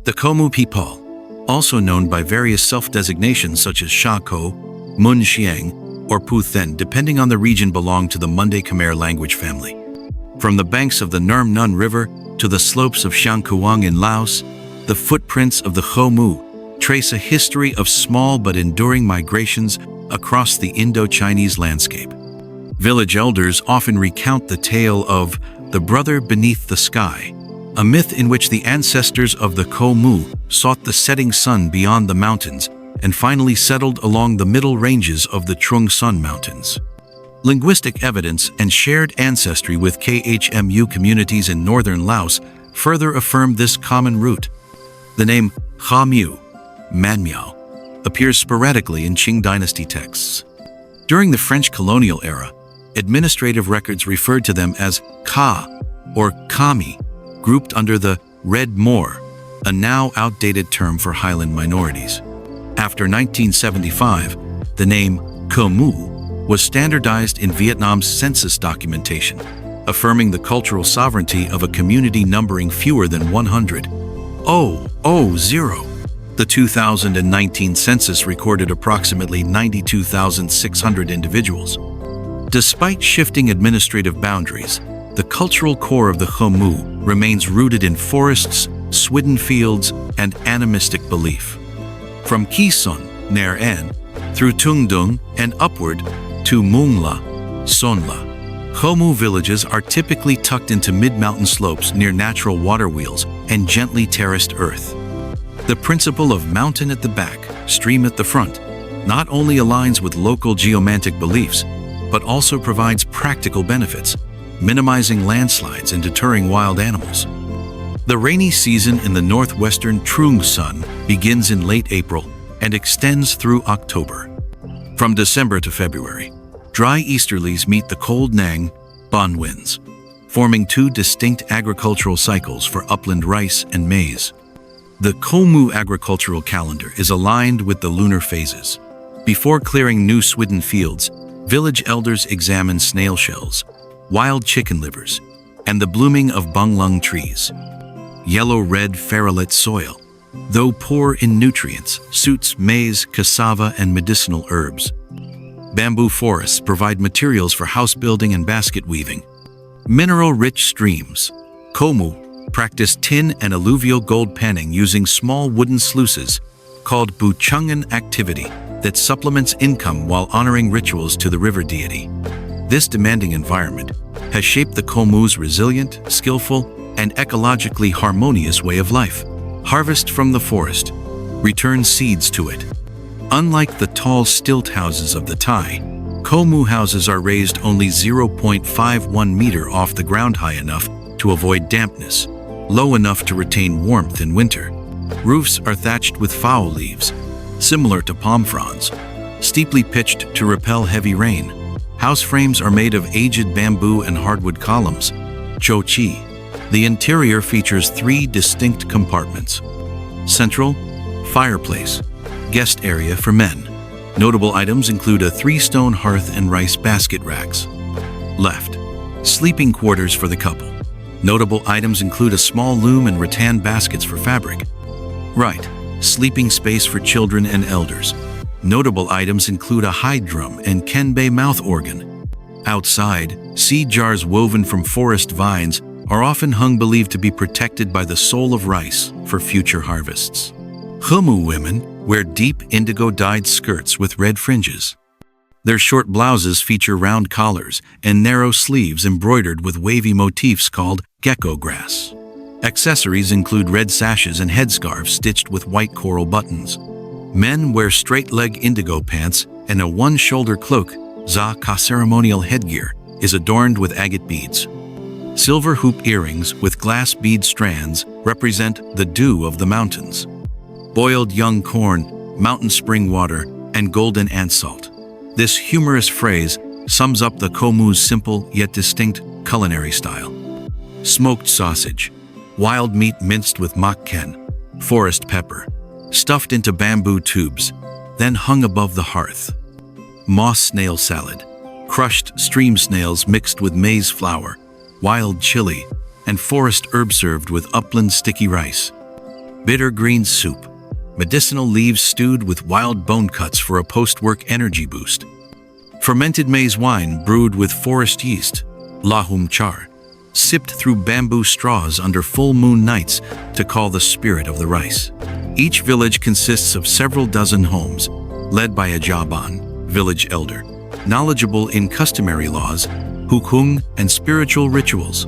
The Khmu people, also known by various self-designations such as Sha Ko, Mun Xiang, or Pu Then, depending on the region, belong to the Mundé Khmer language family. From the banks of the Nurm Nun River to the slopes of Siang Kuang in Laos, the footprints of the Khmu trace a history of small but enduring migrations across the Indo-Chinese landscape. Village elders often recount the tale of the brother beneath the sky, a myth in which the ancestors of the Khmu sought the setting sun beyond the mountains and finally settled along the middle ranges of the Trung Sun Mountains. Linguistic evidence and shared ancestry with Khmu communities in northern Laos further affirm this common root. The name Khmu, Manmiao, appears sporadically in Qing dynasty texts. During the French colonial era, administrative records referred to them as Ka or Kami, grouped under the Red Moor, a now outdated term for highland minorities. After 1975, the name Khmu was standardized in Vietnam's census documentation, affirming the cultural sovereignty of a community numbering fewer than 100. The 2019 census recorded approximately 92,600 individuals. Despite shifting administrative boundaries, the cultural core of the Khmu remains rooted in forests, swidden fields, and animistic belief. From Ki Son, Nghệ An, through Tung Dung and upward to Mung La, Son La, Khmu villages are typically tucked into mid-mountain slopes near natural water wheels and gently terraced earth. The principle of mountain at the back, stream at the front, not only aligns with local geomantic beliefs, but also provides practical benefits, minimizing landslides and deterring wild animals. The rainy season in the northwestern Trung Sun begins in late April and extends through October. From December to February, dry easterlies meet the cold Nang, Bon winds, forming two distinct agricultural cycles for upland rice and maize. The Khmu agricultural calendar is aligned with the lunar phases. Before clearing new swidden fields, village elders examine snail shells, wild chicken livers, and the blooming of bunglung trees. Yellow-red ferulite soil, though poor in nutrients, suits maize, cassava, and medicinal herbs. Bamboo forests provide materials for house building and basket weaving. Mineral-rich streams. Khmu practice tin and alluvial gold panning using small wooden sluices, called Buchungan activity, that supplements income while honoring rituals to the river deity. This demanding environment has shaped the Khmu's resilient, skillful, and ecologically harmonious way of life. Harvest from the forest, return seeds to it. Unlike the tall stilt houses of the Thai, Khmu houses are raised only 0.51 meter off the ground, high enough to avoid dampness, low enough to retain warmth in winter. Roofs are thatched with phao leaves, similar to palm fronds, steeply pitched to repel heavy rain. House frames are made of aged bamboo and hardwood columns. Cho Chi. The interior features three distinct compartments. Central, fireplace, guest area for men. Notable items include a 3-stone hearth and rice basket racks. Left, sleeping quarters for the couple. Notable items include a small loom and rattan baskets for fabric. Right, sleeping space for children and elders. Notable items include a hide drum and kenbei mouth organ. Outside, seed jars woven from forest vines are often hung, believed to be protected by the soul of rice for future harvests. Khmu women wear deep indigo-dyed skirts with red fringes. Their short blouses feature round collars and narrow sleeves embroidered with wavy motifs called gecko grass. Accessories include red sashes and headscarves stitched with white coral buttons. Men wear straight-leg indigo pants, and a one-shoulder cloak, za ka ceremonial headgear, is adorned with agate beads. Silver hoop earrings with glass bead strands represent the dew of the mountains. Boiled young corn, mountain spring water, and golden ant salt. This humorous phrase sums up the Khmu's simple yet distinct culinary style. Smoked sausage, wild meat minced with mak ken, forest pepper, stuffed into bamboo tubes, then hung above the hearth. Moss snail salad, crushed stream snails mixed with maize flour, wild chili, and forest herb served with upland sticky rice. bitter green soup, medicinal leaves stewed with wild bone cuts for a post-work energy boost, fermented maize wine brewed with forest yeast, lahum char, sipped through bamboo straws under full moon nights to call the spirit of the rice. Each village consists of several dozen homes, led by a jaban, village elder, knowledgeable in customary laws, hukum, and spiritual rituals.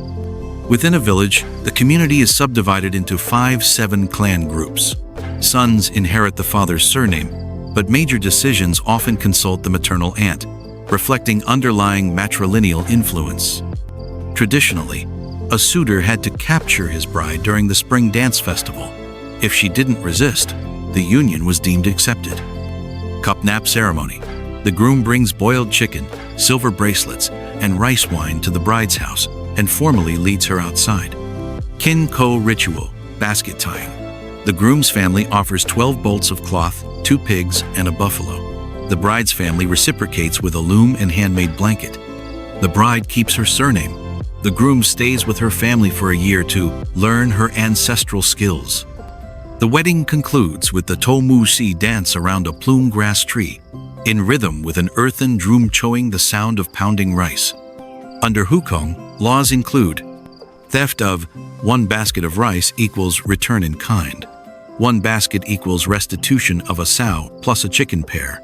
Within a village, the community is subdivided into 5-7 clan groups. Sons inherit the father's surname, but major decisions often consult the maternal aunt, reflecting underlying matrilineal influence. Traditionally, a suitor had to capture his bride during the spring dance festival. If she didn't resist, the union was deemed accepted. Cupnap ceremony. The groom brings boiled chicken, silver bracelets, and rice wine to the bride's house and formally leads her outside. Kin ko ritual, basket tying. The groom's family offers 12 bolts of cloth, 2 pigs, and a buffalo. The bride's family reciprocates with a loom and handmade blanket. The bride keeps her surname. The groom stays with her family for a year to learn her ancestral skills. The wedding concludes with the Khmu si dance around a plume grass tree, in rhythm with an earthen drum choing the sound of pounding rice. Under hukum, laws include theft of 1 basket of rice equals return in kind. 1 basket equals restitution of a sow plus a chicken pair.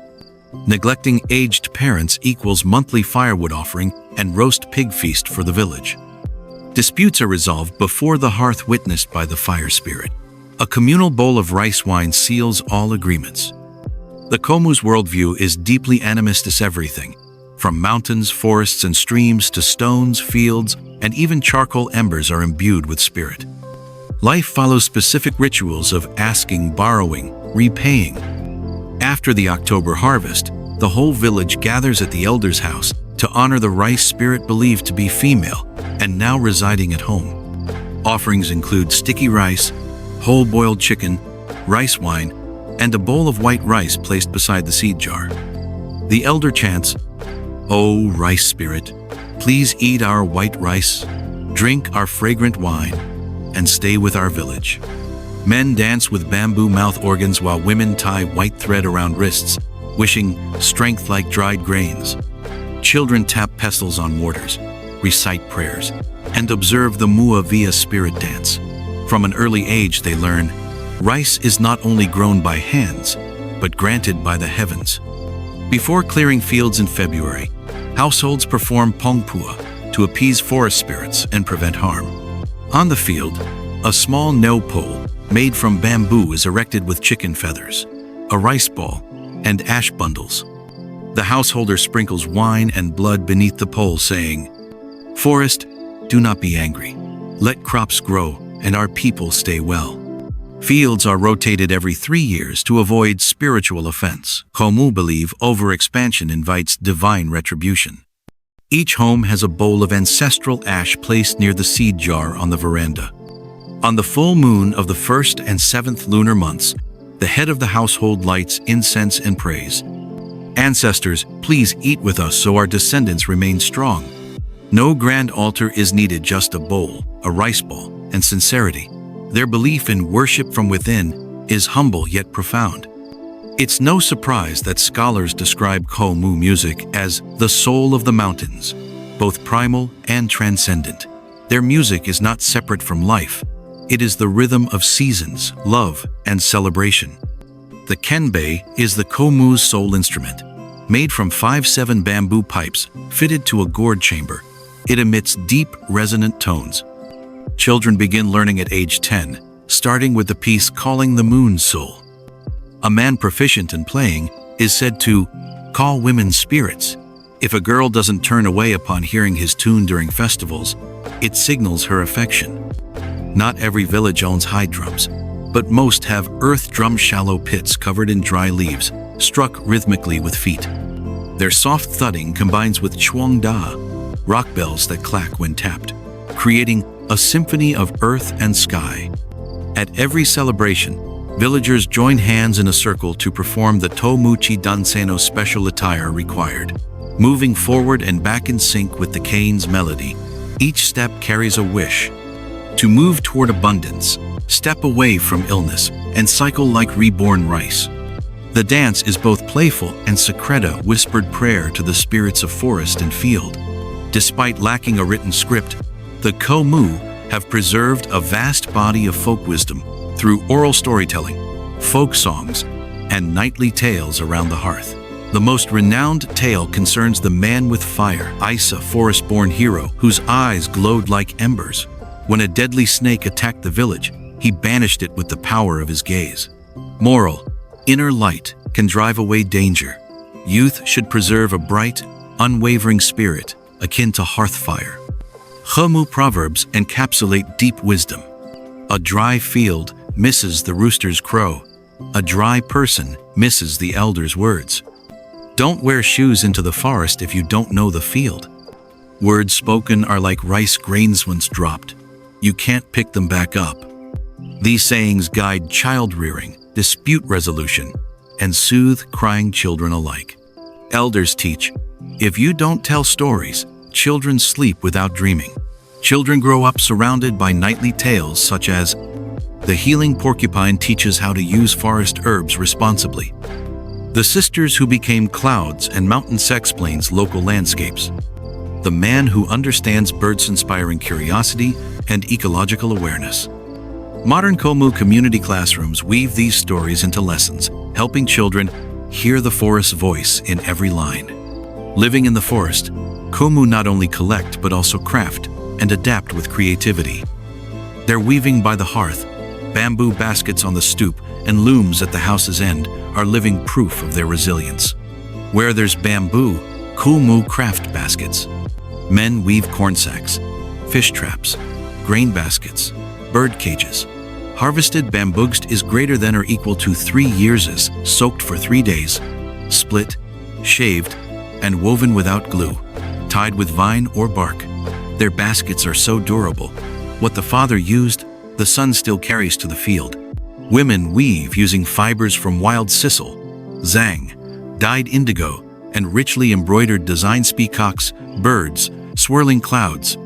Neglecting aged parents equals monthly firewood offering and roast pig feast for the village. Disputes are resolved before the hearth witnessed by the fire spirit. A communal bowl of rice wine seals all agreements. The Khmu's worldview is deeply animistic. Everything, from mountains, forests, and streams to stones, fields, and even charcoal embers are imbued with spirit. Life follows specific rituals of asking, borrowing, repaying. After the October harvest, the whole village gathers at the elder's house to honor the rice spirit believed to be female and now residing at home. Offerings include sticky rice, whole boiled chicken, rice wine, and a bowl of white rice placed beside the seed jar. The elder chants, "O rice spirit, please eat our white rice, drink our fragrant wine, and stay with our village." Men dance with bamboo mouth organs while women tie white thread around wrists, wishing strength like dried grains. Children tap pestles on mortars, recite prayers, and observe the Mua via spirit dance. From an early age they learn, rice is not only grown by hands, but granted by the heavens. Before clearing fields in February, households perform pongpua to appease forest spirits and prevent harm. On the field, a small no pole made from bamboo is erected with chicken feathers, a rice ball, and ash bundles. The householder sprinkles wine and blood beneath the pole, saying, "Forest, do not be angry. Let crops grow and our people stay well." Fields are rotated every 3 years to avoid spiritual offense. Khmu believe overexpansion invites divine retribution. Each home has a bowl of ancestral ash placed near the seed jar on the veranda. On the full moon of the 1st and 7th lunar months, the head of the household lights incense and prays. "Ancestors, please eat with us so our descendants remain strong." No grand altar is needed, just a bowl, a rice ball, and sincerity. Their belief in worship from within is humble yet profound. It's no surprise that scholars describe Khmu music as the soul of the mountains, both primal and transcendent. Their music is not separate from life. It is the rhythm of seasons, love, and celebration. The khenbe is the Khmu's sole instrument. Made from 5/7 bamboo pipes fitted to a gourd chamber, it emits deep, resonant tones. Children begin learning at age 10, starting with the piece Calling the Moon Soul. A man proficient in playing is said to call women spirits. If a girl doesn't turn away upon hearing his tune during festivals, it signals her affection. Not every village owns hide drums, but most have earth drum shallow pits covered in dry leaves, struck rhythmically with feet. Their soft thudding combines with chuang da, rock bells that clack when tapped, creating a symphony of earth and sky. At every celebration, villagers join hands in a circle to perform the Tomuchi Danseno special attire required. Moving forward and back in sync with the cane's melody, each step carries a wish. To move toward abundance, step away from illness, and cycle like reborn rice. The dance is both playful and secreta, whispered prayer to the spirits of forest and field. Despite lacking a written script, the Khmu have preserved a vast body of folk wisdom through oral storytelling, folk songs, and nightly tales around the hearth. The most renowned tale concerns the man with fire, Isa, forest-born hero, whose eyes glowed like embers. When a deadly snake attacked the village, he banished it with the power of his gaze. Moral: inner light can drive away danger. Youth should preserve a bright, unwavering spirit akin to hearth fire. Khmu proverbs encapsulate deep wisdom. A dry field misses the rooster's crow. A dry person misses the elder's words. Don't wear shoes into the forest if you don't know the field. Words spoken are like rice grains once dropped. You can't pick them back up. These sayings guide child-rearing, dispute resolution, and soothe crying children alike. Elders teach, if you don't tell stories, children sleep without dreaming. Children grow up surrounded by nightly tales such as, the healing porcupine teaches how to use forest herbs responsibly. The sisters who became clouds and mountain explains local landscapes. The man who understands birds inspiring curiosity and ecological awareness. Modern Khmu community classrooms weave these stories into lessons, helping children hear the forest's voice in every line. Living in the forest, Khmu not only collect but also craft and adapt with creativity. Their weaving by the hearth, bamboo baskets on the stoop, and looms at the house's end are living proof of their resilience. Where there's bamboo, Khmu craft baskets. Men weave corn sacks, fish traps, grain baskets, bird cages. Harvested bamboogst is greater than or equal to 3 years, soaked for 3 days, split, shaved, and woven without glue, tied with vine or bark. Their baskets are so durable. What the father used, the son still carries to the field. Women weave using fibers from wild sisal, zang, dyed indigo, and richly embroidered designs: peacocks, birds, swirling clouds.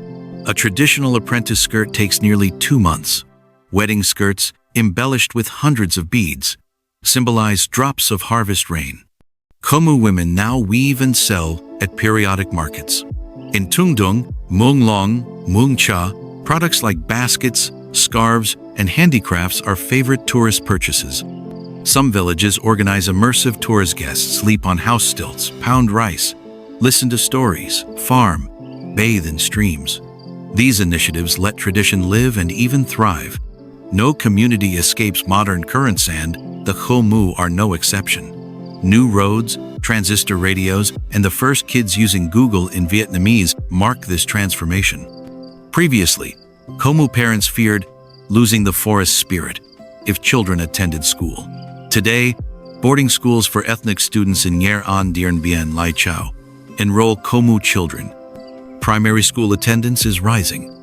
A traditional apprentice skirt takes nearly 2 months. Wedding skirts, embellished with hundreds of beads, symbolize drops of harvest rain. Khmu women now weave and sell at periodic markets. In Tungdung, Munglong, Mungcha, products like baskets, scarves, and handicrafts are favorite tourist purchases. Some villages organize immersive tourist guests sleep on house stilts, pound rice, listen to stories, farm, bathe in streams. These initiatives let tradition live and even thrive. No community escapes modern currents, and the Khmu are no exception. New roads, transistor radios, and the first kids using Google in Vietnamese mark this transformation. Previously, Khmu parents feared losing the forest spirit if children attended school. Today, boarding schools for ethnic students in Nghệ An, Điện Biên, Lai Châu enroll Khmu children. Primary school attendance is rising.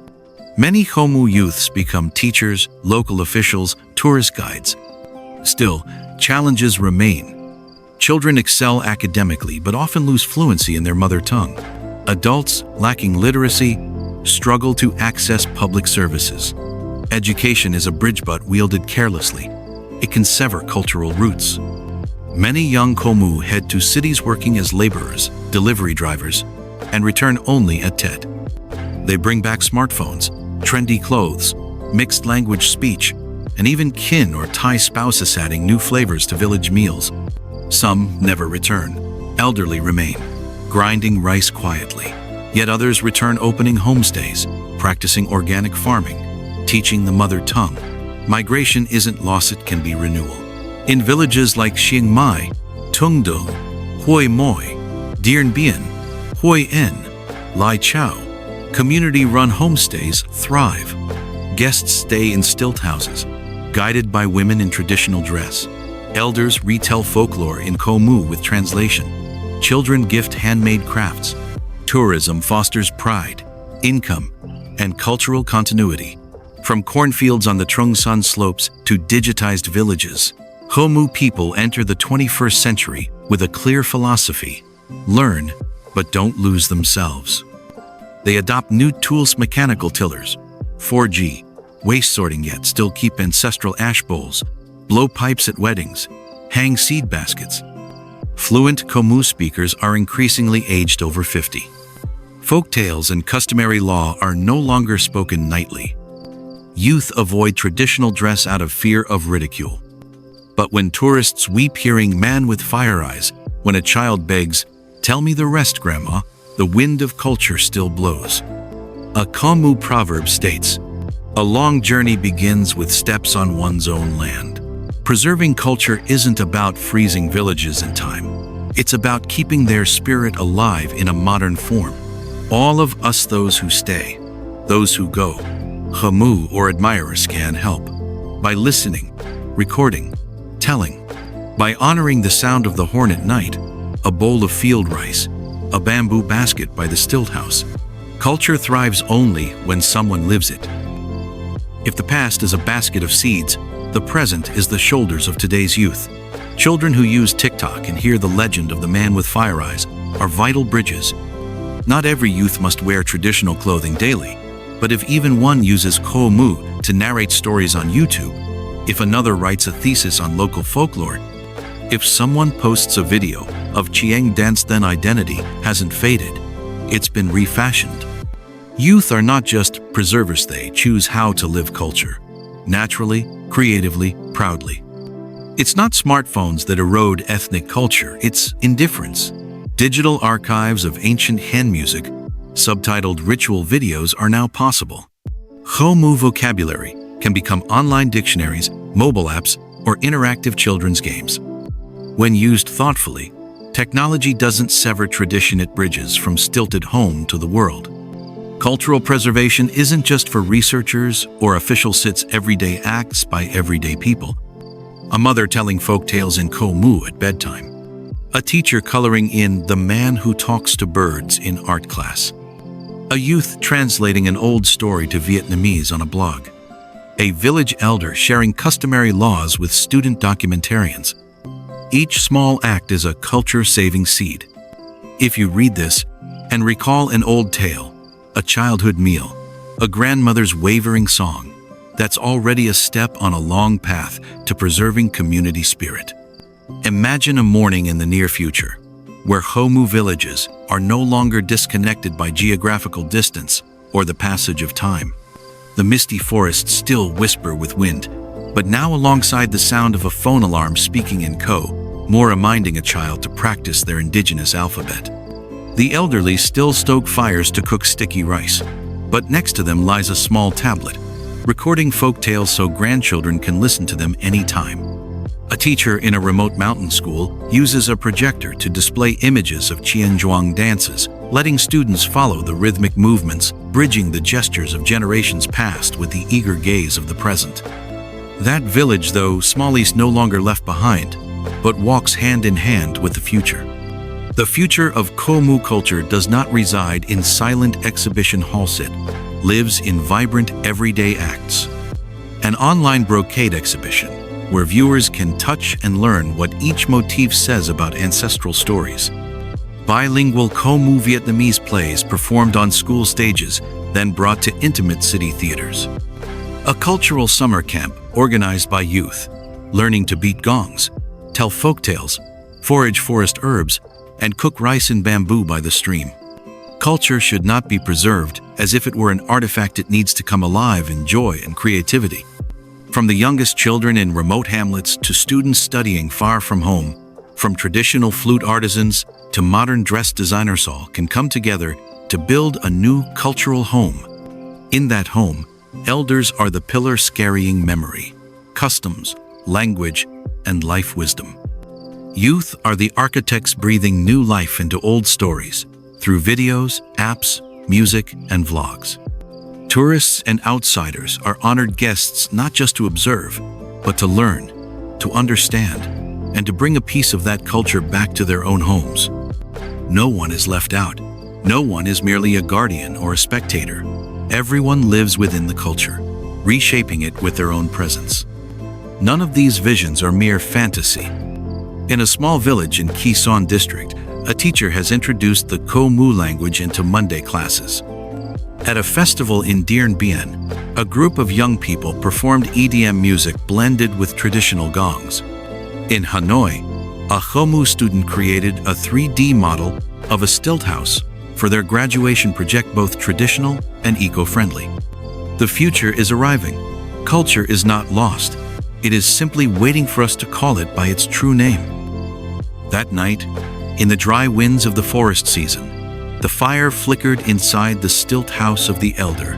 Many Khmu youths become teachers, local officials, tourist guides. Still, challenges remain. Children excel academically but often lose fluency in their mother tongue. Adults, lacking literacy, struggle to access public services. Education is a bridge but wielded carelessly. It can sever cultural roots. Many young Khmu head to cities working as laborers, delivery drivers, and return only at TED. They bring back smartphones, trendy clothes, mixed language speech, and even kin or Thai spouses, adding new flavors to village meals. Some never return. Elderly remain, grinding rice quietly. Yet others return, opening homestays, practicing organic farming, teaching the mother tongue. Migration isn't loss, it can be renewal. In villages like Chiang Mai, Tungdung, Hoi Moi, Điện Biên, Hoi En, Lai Châu, community-run homestays thrive. Guests stay in stilt houses, guided by women in traditional dress. Elders retell folklore in Khmu with translation. Children gift handmade crafts. Tourism fosters pride, income, and cultural continuity. From cornfields on the Trung San slopes to digitized villages, Khmu people enter the 21st century with a clear philosophy: learn, but don't lose themselves. They adopt new tools: mechanical tillers, 4G, waste sorting yet still keep ancestral ash bowls, blow pipes at weddings, hang seed baskets. Fluent Khmu speakers are increasingly aged over 50. Folk tales and customary law are no longer spoken nightly. Youth avoid traditional dress out of fear of ridicule. But when tourists weep hearing "man with fire eyes," when a child begs, "Tell me the rest, Grandma," the wind of culture still blows. A Khmu proverb states, "A long journey begins with steps on one's own land." Preserving culture isn't about freezing villages in time. It's about keeping their spirit alive in a modern form. All of us, those who stay, those who go, Khmu or admirers, can help. By listening, recording, telling, by honoring the sound of the horn at night, a bowl of field rice, a bamboo basket by the stilt house. Culture thrives only when someone lives it. If the past is a basket of seeds, the present is the shoulders of today's youth. Children who use TikTok and hear the legend of the man with fire eyes are vital bridges. Not every youth must wear traditional clothing daily, but if even one uses Khmu to narrate stories on YouTube, if another writes a thesis on local folklore, if someone posts a video of Chiang dance, then identity hasn't faded. It's been refashioned. Youth are not just preservers, they choose how to live culture. Naturally, creatively, proudly. It's not smartphones that erode ethnic culture, it's indifference. Digital archives of ancient hand music, subtitled ritual videos, are now possible. Khmu vocabulary can become online dictionaries, mobile apps, or interactive children's games. When used thoughtfully, technology doesn't sever tradition, it bridges from stilted home to the world. Cultural preservation isn't just for researchers or officials, it's everyday acts by everyday people. A mother telling folk tales in Khmu at bedtime. A teacher coloring in "The Man Who Talks to Birds" in art class. A youth translating an old story to Vietnamese on a blog. A village elder sharing customary laws with student documentarians. Each small act is a culture-saving seed. If you read this and recall an old tale, a childhood meal, a grandmother's wavering song, that's already a step on a long path to preserving community spirit. Imagine a morning in the near future where Khmu villages are no longer disconnected by geographical distance or the passage of time. The misty forests still whisper with wind, but now alongside the sound of a phone alarm speaking in Khmu, more reminding a child to practice their indigenous alphabet. The elderly still stoke fires to cook sticky rice, but next to them lies a small tablet, recording folk tales so grandchildren can listen to them anytime. A teacher in a remote mountain school uses a projector to display images of Chiang dances, letting students follow the rhythmic movements, bridging the gestures of generations past with the eager gaze of the present. That village, though small, is no longer left behind, but walks hand in hand with the future. The future of Khmu culture does not reside in silent exhibition halls, it lives in vibrant everyday acts. An online brocade exhibition, where viewers can touch and learn what each motif says about ancestral stories. Bilingual Khmu Vietnamese plays performed on school stages, then brought to intimate city theaters. A cultural summer camp organized by youth, learning to beat gongs, tell folktales, forage forest herbs, and cook rice in bamboo by the stream. Culture should not be preserved as if it were an artifact. It needs to come alive in joy and creativity. From the youngest children in remote hamlets to students studying far from home, from traditional flute artisans to modern dress designers, all can come together to build a new cultural home. In that home, elders are the pillars carrying memory, customs, language, and life wisdom. Youth are the architects breathing new life into old stories through videos, apps, music, and vlogs. Tourists and outsiders are honored guests not just to observe, but to learn, to understand, and to bring a piece of that culture back to their own homes. No one is left out. No one is merely a guardian or a spectator. Everyone lives within the culture, reshaping it with their own presence. None of these visions are mere fantasy. In a small village in Khe Son district, a teacher has introduced the Khmu language into Monday classes. At a festival in Điện Biên, a group of young people performed EDM music blended with traditional gongs. In Hanoi, a Khmu student created a 3D model of a stilt house for their graduation project, both traditional and eco-friendly. The future is arriving. Culture is not lost. It is simply waiting for us to call it by its true name. That night, in the dry winds of the forest season, the fire flickered inside the stilt house of the elder,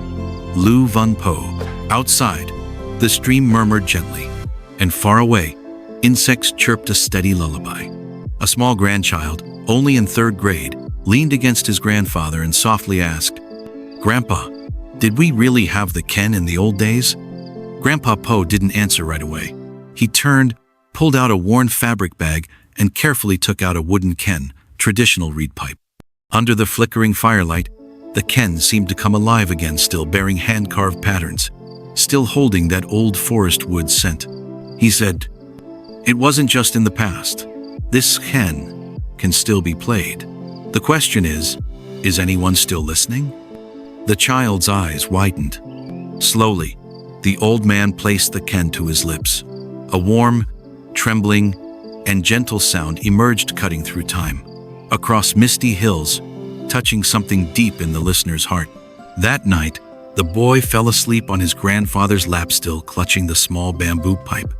Lu Vun Po. Outside, the stream murmured gently, and far away, insects chirped a steady lullaby. A small grandchild, only in 3rd grade, leaned against his grandfather and softly asked, "Grandpa, did we really have the Ken in the old days?" Grandpa Po didn't answer right away. He turned, pulled out a worn fabric bag, and carefully took out a wooden Ken, traditional reed pipe. Under the flickering firelight, the Ken seemed to come alive again, still bearing hand-carved patterns, still holding that old forest wood scent. He said, "It wasn't just in the past. This Ken can still be played. The question is anyone still listening?" The child's eyes widened. Slowly, the old man placed the Ken to his lips. A warm, trembling, and gentle sound emerged, cutting through time, across misty hills, touching something deep in the listener's heart. That night, the boy fell asleep on his grandfather's lap, still clutching the small bamboo pipe.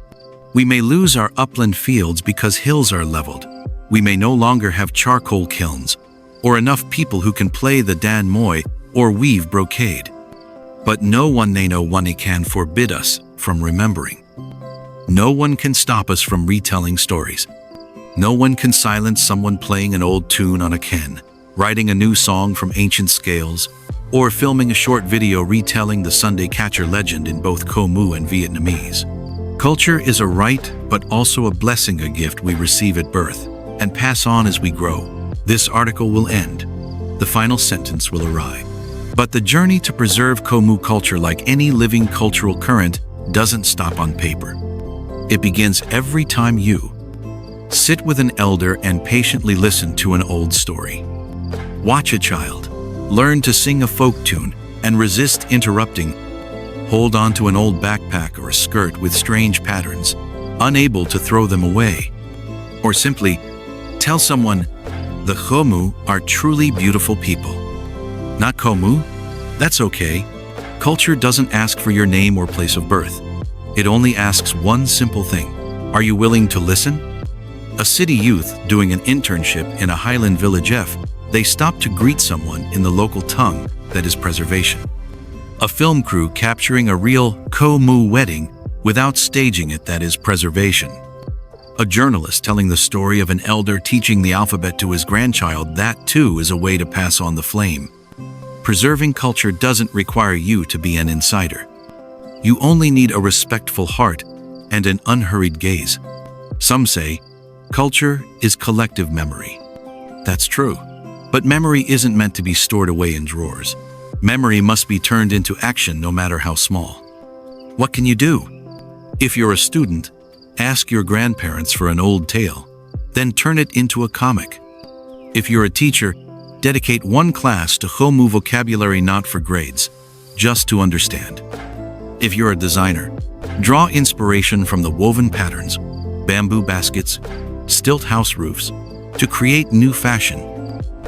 We may lose our upland fields because hills are leveled. We may no longer have charcoal kilns, or enough people who can play the dan moi or weave brocade. But no one can forbid us from remembering. No one can stop us from retelling stories. No one can silence someone playing an old tune on a Ken, writing a new song from ancient scales, or filming a short video retelling the Sunday catcher legend in both Khmu and Vietnamese. Culture is a right, but also a blessing, a gift we receive at birth and pass on as we grow. This article will end. The final sentence will arrive. But the journey to preserve Khmu culture, like any living cultural current, doesn't stop on paper. It begins every time you sit with an elder and patiently listen to an old story. Watch a child learn to sing a folk tune and resist interrupting. Hold on to an old backpack or a skirt with strange patterns, unable to throw them away. Or simply tell someone, the Khmu are truly beautiful people. Not Khmu? That's okay. Culture doesn't ask for your name or place of birth. It only asks one simple thing. Are you willing to listen? A city youth doing an internship in a Highland village they stopped to greet someone in the local tongue, that is preservation. A film crew capturing a real Khmu wedding without staging it, that is preservation. A journalist telling the story of an elder teaching the alphabet to his grandchild, that too is a way to pass on the flame. Preserving culture doesn't require you to be an insider. You only need a respectful heart and an unhurried gaze. Some say, culture is collective memory. That's true. But memory isn't meant to be stored away in drawers. Memory must be turned into action, no matter how small. What can you do? If you're a student, ask your grandparents for an old tale, then turn it into a comic. If you're a teacher, dedicate one class to Khmu vocabulary, not for grades, just to understand. If you're a designer, draw inspiration from the woven patterns, bamboo baskets, stilt house roofs, to create new fashion.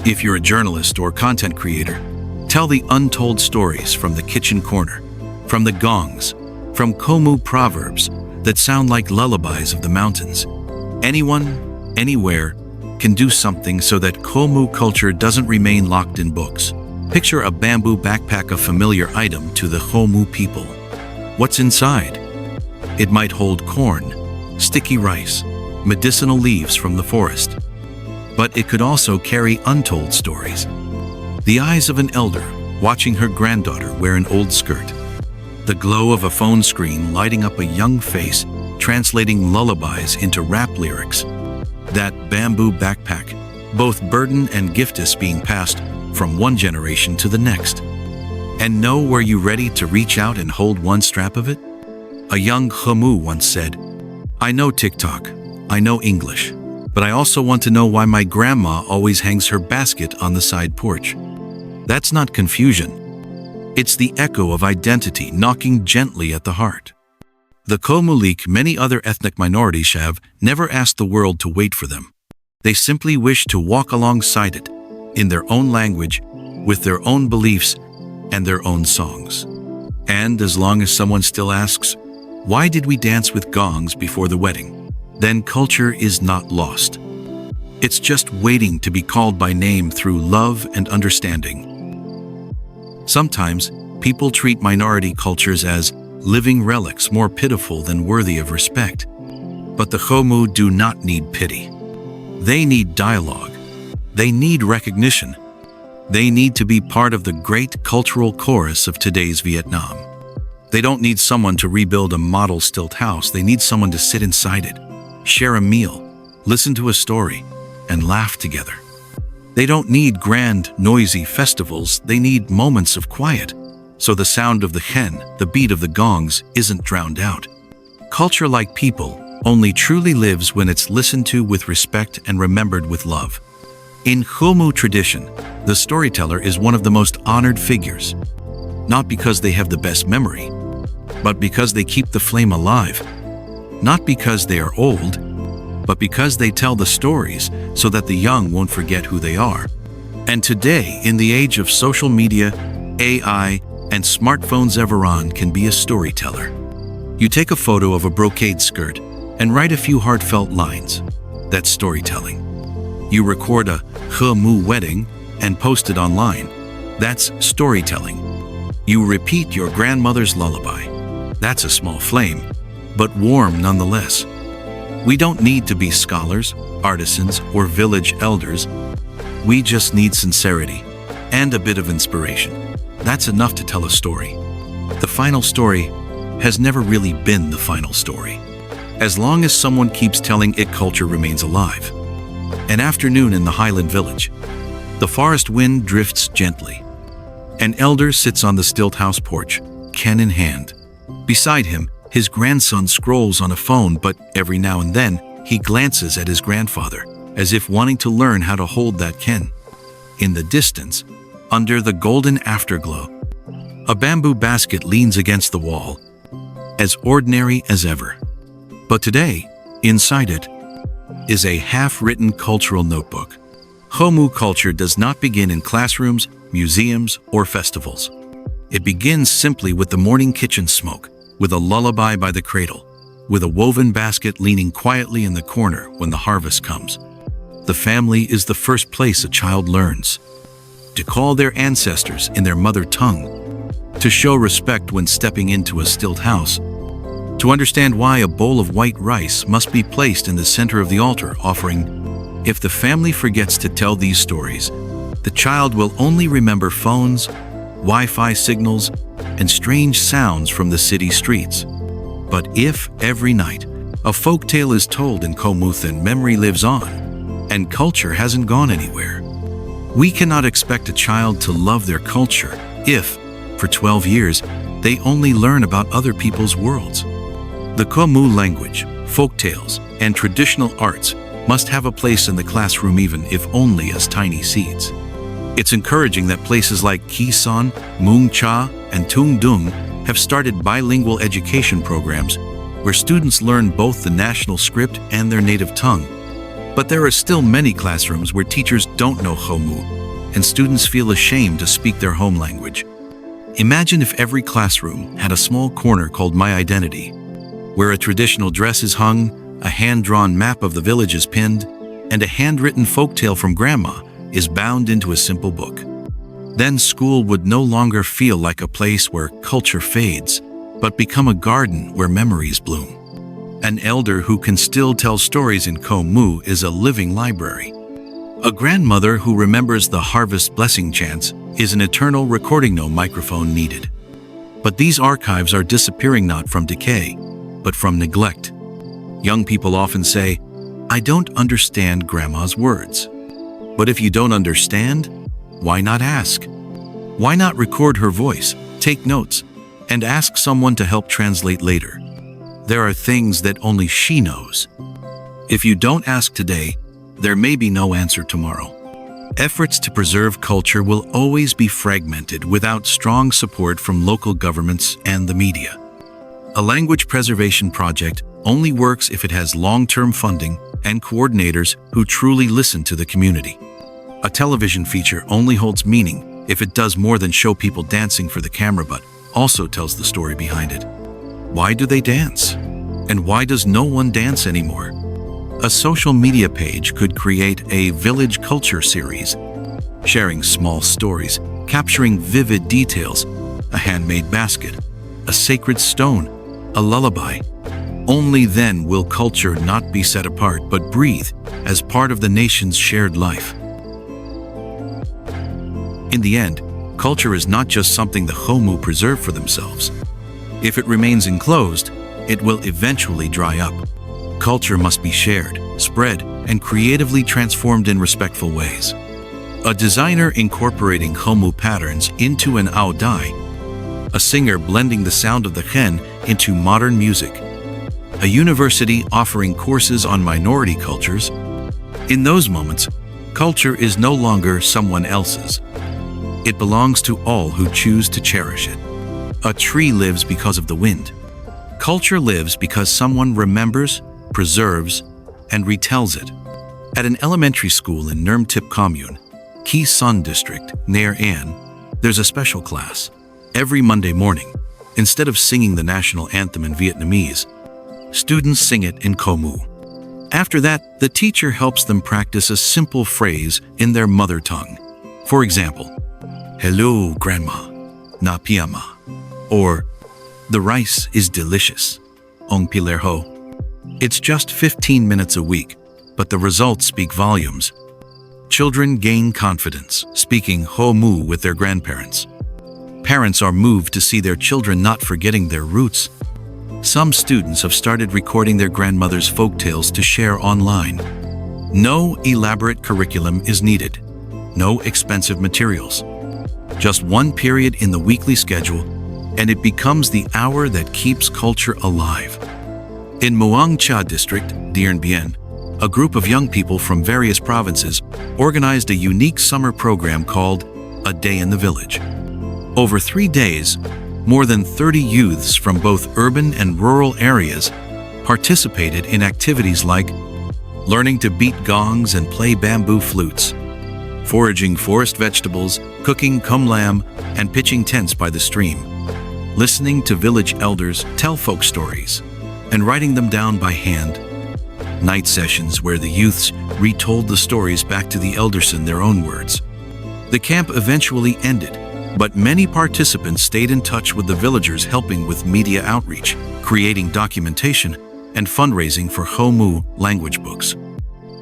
If you're a journalist or content creator, tell the untold stories from the kitchen corner, from the gongs, from Khmu proverbs that sound like lullabies of the mountains. Anyone, anywhere, can do something so that Khmu culture doesn't remain locked in books. Picture a bamboo backpack, a familiar item to the Khmu people. What's inside? It might hold corn, sticky rice, medicinal leaves from the forest. But it could also carry untold stories. The eyes of an elder watching her granddaughter wear an old skirt. The glow of a phone screen lighting up a young face, translating lullabies into rap lyrics. That bamboo backpack, both burden and giftus, being passed from one generation to the next. And know, were you ready to reach out and hold one strap of it? A young Khmu once said, "I know TikTok, I know English, but I also want to know why my grandma always hangs her basket on the side porch." That's not confusion. It's the echo of identity knocking gently at the heart. The Khmu, like many other ethnic minorities, have never asked the world to wait for them. They simply wish to walk alongside it, in their own language, with their own beliefs, and their own songs. And as long as someone still asks, why did we dance with gongs before the wedding? Then culture is not lost. It's just waiting to be called by name through love and understanding. Sometimes, people treat minority cultures as living relics more pitiful than worthy of respect. But the Khmu do not need pity. They need dialogue. They need recognition. They need to be part of the great cultural chorus of today's Vietnam. They don't need someone to rebuild a model stilt house. They need someone to sit inside it, share a meal, listen to a story, and laugh together. They don't need grand, noisy festivals. They need moments of quiet, so the sound of the hen, the beat of the gongs, isn't drowned out. Culture, like people, only truly lives when it's listened to with respect and remembered with love. In Khmu tradition, the storyteller is one of the most honored figures, not because they have the best memory, but because they keep the flame alive. Not because they are old, but because they tell the stories so that the young won't forget who they are. And today, in the age of social media, AI, and smartphones, everyone can be a storyteller. You take a photo of a brocade skirt and write a few heartfelt lines. That's storytelling. You record a Khmu wedding and post it online. That's storytelling. You repeat your grandmother's lullaby. That's a small flame, but warm nonetheless. We don't need to be scholars, artisans, or village elders. We just need sincerity and a bit of inspiration. That's enough to tell a story. The final story has never really been the final story. As long as someone keeps telling it, culture remains alive. An afternoon in the Highland village. The forest wind drifts gently. An elder sits on the stilt house porch, can in hand. Beside him, his grandson scrolls on a phone, but every now and then, he glances at his grandfather, as if wanting to learn how to hold that ken. In the distance, under the golden afterglow, a bamboo basket leans against the wall, as ordinary as ever. But today, inside it, is a half-written cultural notebook. Khmu culture does not begin in classrooms, museums, or festivals. It begins simply with the morning kitchen smoke, with a lullaby by the cradle, with a woven basket leaning quietly in the corner when the harvest comes. The family is the first place a child learns to call their ancestors in their mother tongue, to show respect when stepping into a stilt house, to understand why a bowl of white rice must be placed in the center of the altar offering. If the family forgets to tell these stories, the child will only remember phones, Wi-Fi signals, and strange sounds from the city streets. But if every night a folktale is told in Khmu, then memory lives on, and culture hasn't gone anywhere. We cannot expect a child to love their culture if, for 12 years, they only learn about other people's worlds. The Khmu language, folktales, and traditional arts must have a place in the classroom, even if only as tiny seeds. It's encouraging that places like Khe Son, Mung Cha, and Tung Dung have started bilingual education programs where students learn both the national script and their native tongue. But there are still many classrooms where teachers don't know Khmu, and students feel ashamed to speak their home language. Imagine if every classroom had a small corner called My Identity, where a traditional dress is hung, a hand-drawn map of the village is pinned, and a handwritten folktale from grandma is bound into a simple book. Then school would no longer feel like a place where culture fades, but become a garden where memories bloom. An elder who can still tell stories in Khmu is a living library. A grandmother who remembers the harvest blessing chants is an eternal recording, no microphone needed. But these archives are disappearing not from decay, but from neglect. Young people often say, "I don't understand grandma's words." But if you don't understand, why not ask? Why not record her voice, take notes, and ask someone to help translate later? There are things that only she knows. If you don't ask today, there may be no answer tomorrow. Efforts to preserve culture will always be fragmented without strong support from local governments and the media. A language preservation project only works if it has long-term funding and coordinators who truly listen to the community. A television feature only holds meaning if it does more than show people dancing for the camera but also tells the story behind it. Why do they dance? And why does no one dance anymore? A social media page could create a village culture series, sharing small stories, capturing vivid details, a handmade basket, a sacred stone, a lullaby. Only then will culture not be set apart but breathe as part of the nation's shared life. In the end, culture is not just something the Khmu preserve for themselves. If it remains enclosed, it will eventually dry up. Culture must be shared, spread, and creatively transformed in respectful ways. A designer incorporating Khmu patterns into an ao dai, a singer blending the sound of the khen into modern music, a university offering courses on minority cultures. In those moments, culture is no longer someone else's. It belongs to all who choose to cherish it. A tree lives because of the wind. Culture lives because someone remembers, preserves, and retells it. At an elementary school in Nermtip Commune, Khe Son District, Nghệ An, there's a special class. Every Monday morning, instead of singing the national anthem in Vietnamese, students sing it in Khmu. After that, the teacher helps them practice a simple phrase in their mother tongue. For example, "Hello, Grandma, na piama," or "The rice is delicious, ong piler ho." It's just 15 minutes a week, but the results speak volumes. Children gain confidence speaking Khmu with their grandparents. Parents are moved to see their children not forgetting their roots. Some students have started recording their grandmother's folktales to share online. No elaborate curriculum is needed. No expensive materials. Just one period in the weekly schedule, and it becomes the hour that keeps culture alive. In Muang Cha District, Điện Biên, a group of young people from various provinces organized a unique summer program called A Day in the Village. Over 3 days, more than 30 youths from both urban and rural areas participated in activities like learning to beat gongs and play bamboo flutes, foraging forest vegetables, cooking khum lamb, and pitching tents by the stream, listening to village elders tell folk stories, and writing them down by hand. Night sessions where the youths retold the stories back to the elders in their own words. The camp eventually ended, but many participants stayed in touch with the villagers, helping with media outreach, creating documentation, and fundraising for Khmu language books.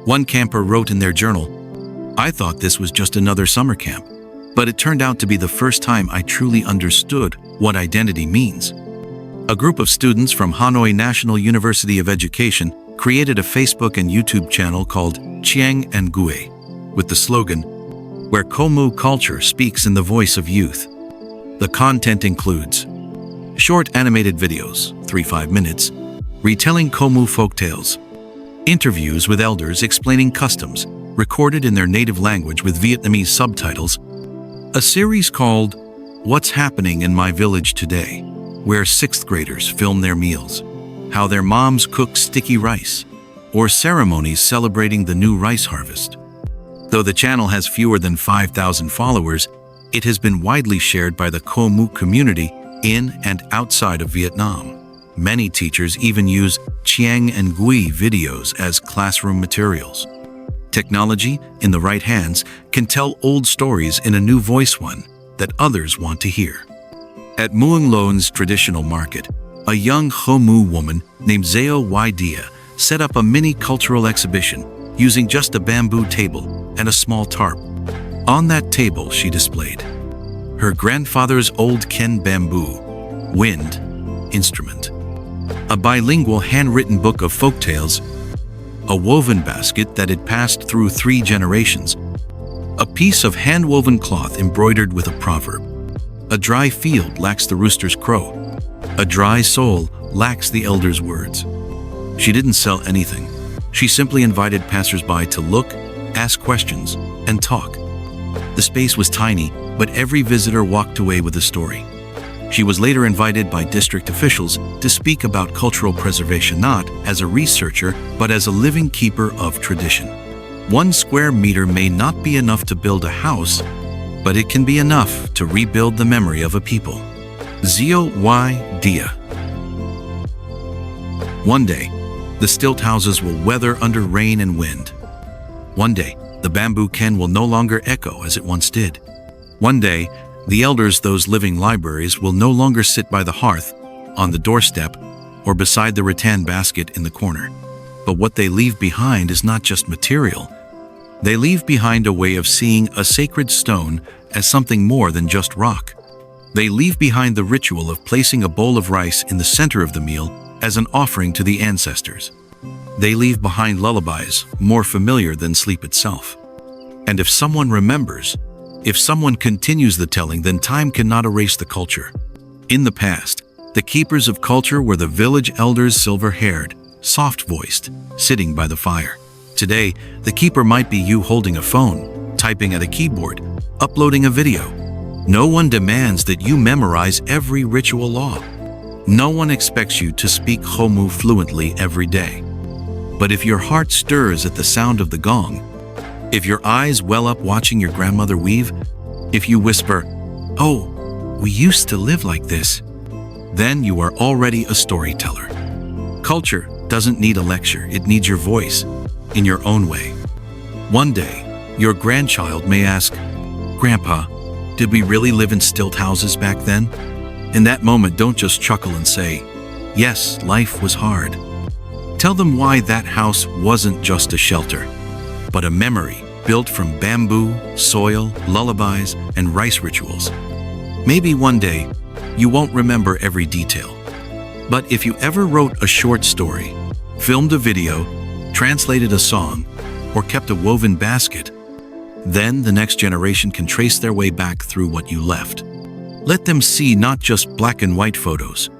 One camper wrote in their journal, "I thought this was just another summer camp, but it turned out to be the first time I truly understood what identity means." A group of students from Hanoi National University of Education created a Facebook and YouTube channel called Chiang and Gue, with the slogan, "Where Khmu culture speaks in the voice of youth." The content includes short animated videos, 3-5 minutes, retelling Khmu folktales, interviews with elders explaining customs, recorded in their native language with Vietnamese subtitles, a series called What's Happening in My Village Today, where 6th graders film their meals, how their moms cook sticky rice, or ceremonies celebrating the new rice harvest. Though the channel has fewer than 5,000 followers, it has been widely shared by the Khmu community in and outside of Vietnam. Many teachers even use Chiang and Gui videos as classroom materials. Technology, in the right hands, can tell old stories in a new voice, one that others want to hear. At Muang Loan's traditional market, a young Khmu woman named Zao Waidia set up a mini cultural exhibition using just a bamboo table and a small tarp. On that table, she displayed her grandfather's old Ken bamboo, wind, instrument, a bilingual handwritten book of folktales, a woven basket that had passed through 3 generations, a piece of hand-woven cloth embroidered with a proverb. A dry field lacks the rooster's crow. A dry soul lacks the elder's words. She didn't sell anything. She simply invited passers-by to look ask questions, and talk. The space was tiny, but every visitor walked away with a story. She was later invited by district officials to speak about cultural preservation not as a researcher, but as a living keeper of tradition. 1 square meter may not be enough to build a house, but it can be enough to rebuild the memory of a people. Zio y dia. One day, the stilt houses will weather under rain and wind. One day, the bamboo ken will no longer echo as it once did. One day, the elders, those living libraries, will no longer sit by the hearth, on the doorstep, or beside the rattan basket in the corner. But what they leave behind is not just material. They leave behind a way of seeing a sacred stone as something more than just rock. They leave behind the ritual of placing a bowl of rice in the center of the meal as an offering to the ancestors. They leave behind lullabies more familiar than sleep itself. And if someone remembers, if someone continues the telling, then time cannot erase the culture. In the past, the keepers of culture were the village elders, silver-haired, soft-voiced, sitting by the fire. Today, the keeper might be you holding a phone, typing at a keyboard, uploading a video. No one demands that you memorize every ritual law. No one expects you to speak Khmu fluently every day. But if your heart stirs at the sound of the gong, if your eyes well up watching your grandmother weave, if you whisper, "Oh, we used to live like this," then you are already a storyteller. Culture doesn't need a lecture, it needs your voice, in your own way. One day, your grandchild may ask, "Grandpa, did we really live in stilt houses back then?" In that moment, don't just chuckle and say, "Yes, life was hard." Tell them why that house wasn't just a shelter, but a memory built from bamboo, soil, lullabies, and rice rituals. Maybe one day, you won't remember every detail. But if you ever wrote a short story, filmed a video, translated a song, or kept a woven basket, then the next generation can trace their way back through what you left. Let them see not just black and white photos,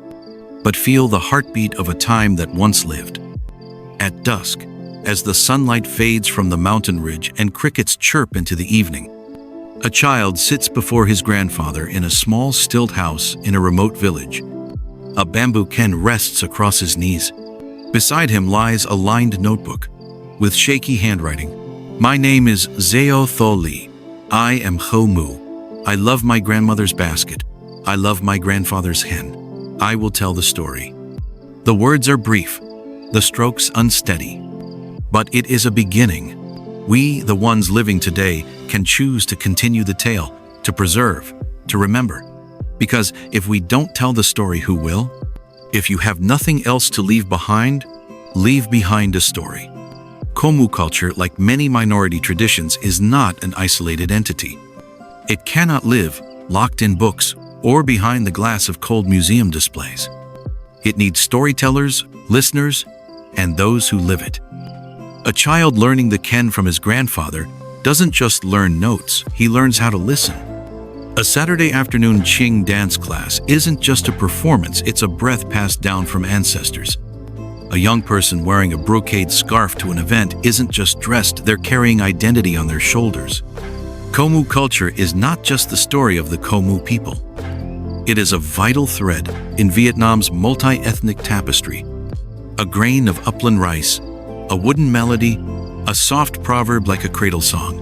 but feel the heartbeat of a time that once lived. At dusk, as the sunlight fades from the mountain ridge and crickets chirp into the evening, a child sits before his grandfather in a small stilt house in a remote village. A bamboo ken rests across his knees. Beside him lies a lined notebook with shaky handwriting. "My name is Zeo Tho Lee. I am Khmu. I love my grandmother's basket. I love my grandfather's hen. I will tell the story." The words are brief, the strokes unsteady. But it is a beginning. We, the ones living today, can choose to continue the tale, to preserve, to remember. Because if we don't tell the story, who will? If you have nothing else to leave behind a story. Khmu culture, like many minority traditions, is not an isolated entity. It cannot live locked in books or behind the glass of cold museum displays. It needs storytellers, listeners, and those who live it. A child learning the ken from his grandfather doesn't just learn notes, he learns how to listen. A Saturday afternoon Qing dance class isn't just a performance, it's a breath passed down from ancestors. A young person wearing a brocade scarf to an event isn't just dressed, they're carrying identity on their shoulders. Khmu culture is not just the story of the Khmu people. It is a vital thread in Vietnam's multi-ethnic tapestry. A grain of upland rice, a wooden melody, a soft proverb like a cradle song.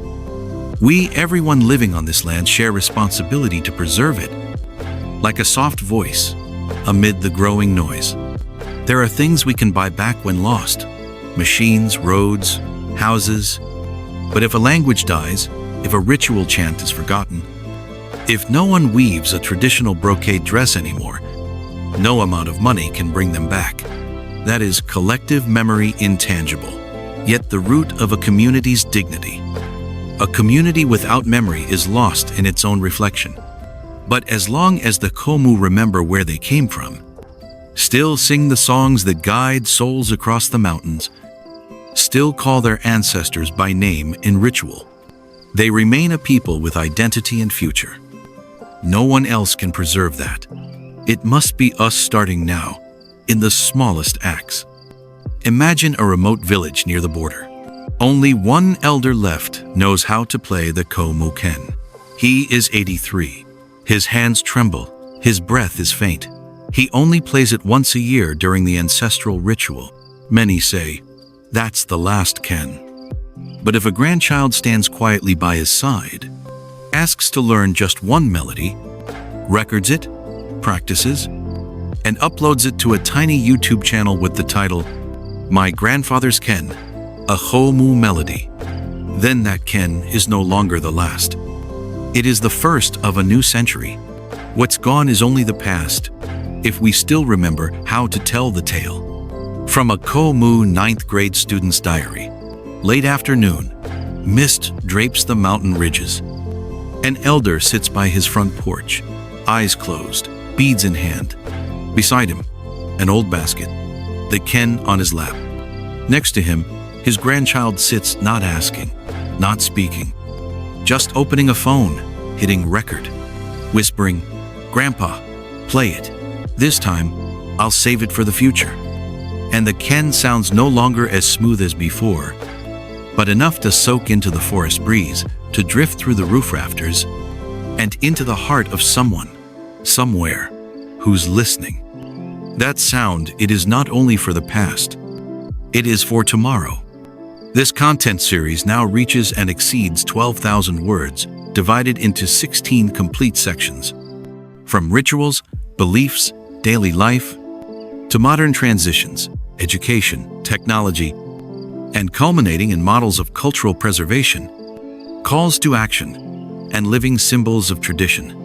We, everyone living on this land, share responsibility to preserve it. Like a soft voice amid the growing noise. There are things we can buy back when lost. Machines, roads, houses. But if a language dies, if a ritual chant is forgotten, if no one weaves a traditional brocade dress anymore, no amount of money can bring them back. That is collective memory intangible, yet the root of a community's dignity. A community without memory is lost in its own reflection. But as long as the Khmu remember where they came from, still sing the songs that guide souls across the mountains, still call their ancestors by name in ritual, they remain a people with identity and future. No one else can preserve that. It must be us starting now, in the smallest acts. Imagine a remote village near the border. Only one elder left knows how to play the Khmu Ken. He is 83. His hands tremble, his breath is faint. He only plays it once a year during the ancestral ritual. Many say, that's the last Ken. But if a grandchild stands quietly by his side, asks to learn just one melody, records it, practices, and uploads it to a tiny YouTube channel with the title, My Grandfather's Ken, a Khmu melody, then that Ken is no longer the last. It is the first of a new century. What's gone is only the past, if we still remember how to tell the tale. From a Khmu 9th grade student's diary. Late afternoon, mist drapes the mountain ridges. An elder sits by his front porch, eyes closed, beads in hand. Beside him, an old basket, the Ken on his lap. Next to him, his grandchild sits not asking, not speaking, just opening a phone, hitting record, whispering, "Grandpa, play it. This time, I'll save it for the future." And the Ken sounds no longer as smooth as before, but enough to soak into the forest breeze, to drift through the roof rafters, and into the heart of someone, somewhere, who's listening. That sound, it is not only for the past, it is for tomorrow. This content series now reaches and exceeds 12,000 words, divided into 16 complete sections. From rituals, beliefs, daily life, to modern transitions, education, technology, and culminating in models of cultural preservation, calls to action, and living symbols of tradition.